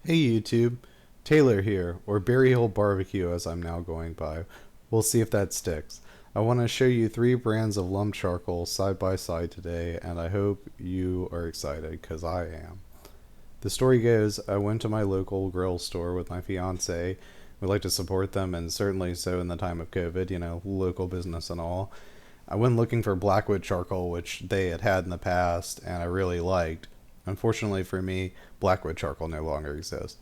Hey YouTube, Taylor here, or Berry Hill Barbecue as I'm now going by. We'll see if that sticks. I want to show you three brands of lump charcoal side by side today, and I hope you are excited, because I am. The story goes, I went to my local grill store with my fiance. We like to support them, and certainly so in the time of COVID, local business and all. I went looking for blackwood charcoal, which they had in the past, and I really liked. Unfortunately for me, blackwood charcoal no longer exists.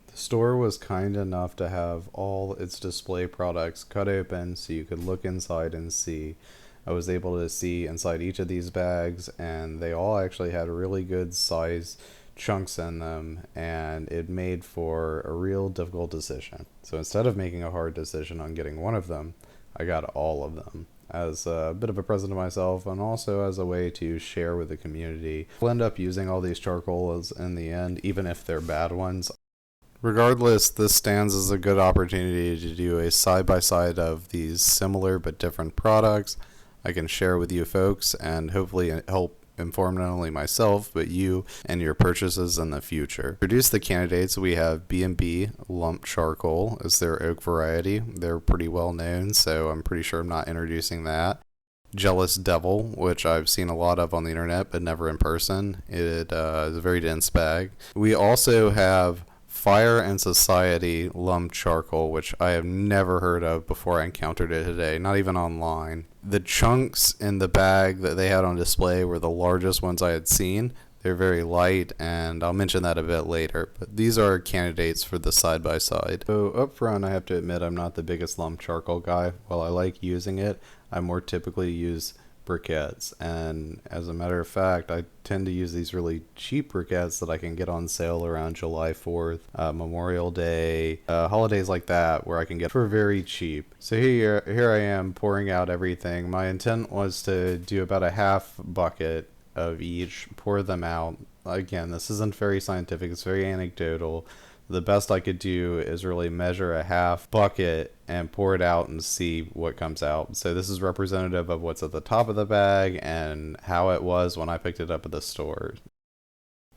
The store was kind enough to have all its display products cut open so you could look inside and see. I was able to see inside each of these bags, and they all actually had really good size chunks in them, and it made for a real difficult decision. So instead of making a hard decision on getting one of them, I got all of them as a bit of a present to myself and also as a way to share with the community. I'll end up using all these charcoals in the end, even if they're bad ones. Regardless, this stands as a good opportunity to do a side-by-side of these similar but different products. I can share with you folks and hopefully help inform not only myself but you and your purchases in the future. To introduce the candidates, we have B&B lump charcoal as their oak variety. They're pretty well known, so I'm pretty sure I'm not introducing that. Jealous Devil, which I've seen a lot of on the internet but never in person. It is a very dense bag. We also have Fire and Society lump charcoal, which I have never heard of before I encountered it today, not even online. The chunks in the bag that they had on display were the largest ones I had seen. They're very light, and I'll mention that a bit later, but these are candidates for the side-by-side. So up front, I have to admit I'm not the biggest lump charcoal guy. While I like using it, I more typically use briquettes, and as a matter of fact I tend to use these really cheap briquettes that I can get on sale around July 4th, Memorial Day, holidays like that, where I can get for very cheap. So here I am pouring out everything. My intent was to do about a half bucket of each, pour them out. Again, this isn't very scientific, it's very anecdotal. The best I could do is really measure a half bucket and pour it out and see what comes out. So this is representative of what's at the top of the bag and how it was when I picked it up at the store.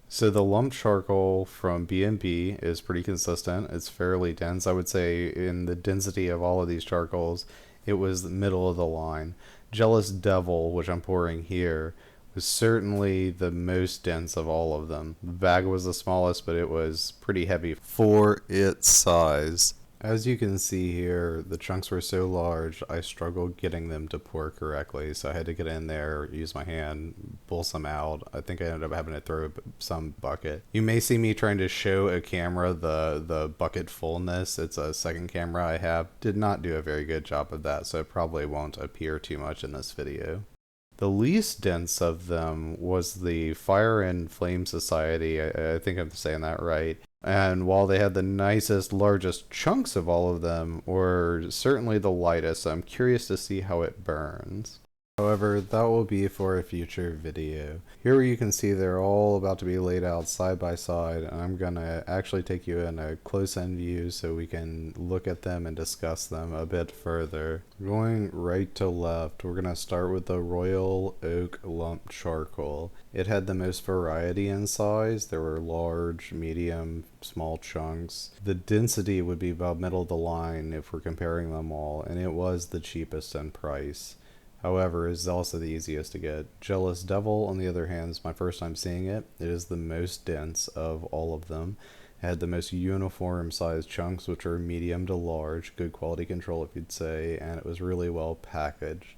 So the lump charcoal from B&B is pretty consistent. It's fairly dense. I would say in the density of all of these charcoals, it was the middle of the line. Jealous Devil, which I'm pouring here, was certainly the most dense of all of them. The bag was the smallest, but it was pretty heavy for its size. As you can see here, the chunks were so large, I struggled getting them to pour correctly, so I had to get in there, use my hand, pull some out. I think I ended up having to throw some bucket. You may see me trying to show a camera the bucket fullness. It's a second camera I have. Did not do a very good job of that, so it probably won't appear too much in this video. The least dense of them was the Fire and Flame Society. I think I'm saying that right. And while they had the nicest, largest chunks of all of them, were certainly the lightest, so I'm curious to see how it burns. However, that will be for a future video. Here you can see they're all about to be laid out side by side, and I'm gonna actually take you in a close-end view so we can look at them and discuss them a bit further. Going right to left, we're gonna start with the Royal Oak Lump Charcoal. It had the most variety in size. There were large, medium, small chunks. The density would be about middle of the line if we're comparing them all, and it was the cheapest in price. However, is also the easiest to get. Jealous Devil, on the other hand, is my first time seeing it. It is the most dense of all of them. It had the most uniform sized chunks, which are medium to large, good quality control if you'd say, and it was really well packaged.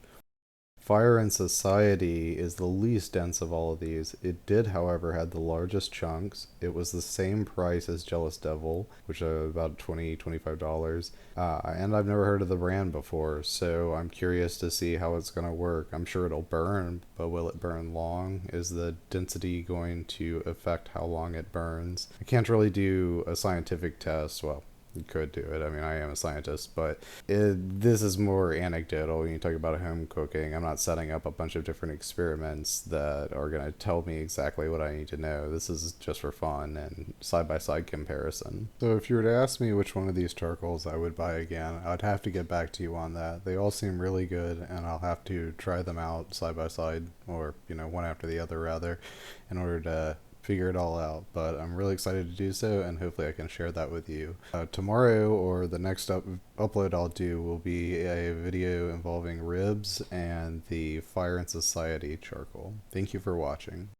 Fire and Society is the least dense of all of these. It did, however, have the largest chunks. It was the same price as Jealous Devil, which is about $25. And I've never heard of the brand before, so I'm curious to see how it's going to work. I'm sure it'll burn, but will it burn long? Is the density going to affect how long it burns? I can't really do a scientific test. Well, you could do it. I mean, I am a scientist, but this is more anecdotal. When you talk about home cooking, I'm not setting up a bunch of different experiments that are going to tell me exactly what I need to know. This is just for fun and side-by-side comparison. So if you were to ask me which one of these charcoals I would buy again, I'd have to get back to you on that. They all seem really good, and I'll have to try them out side by side, or one after the other rather, in order to figure it all out, but I'm really excited to do so, and hopefully I can share that with you. Tomorrow, or the next upload I'll do, will be a video involving ribs and the Fire and Society charcoal. Thank you for watching.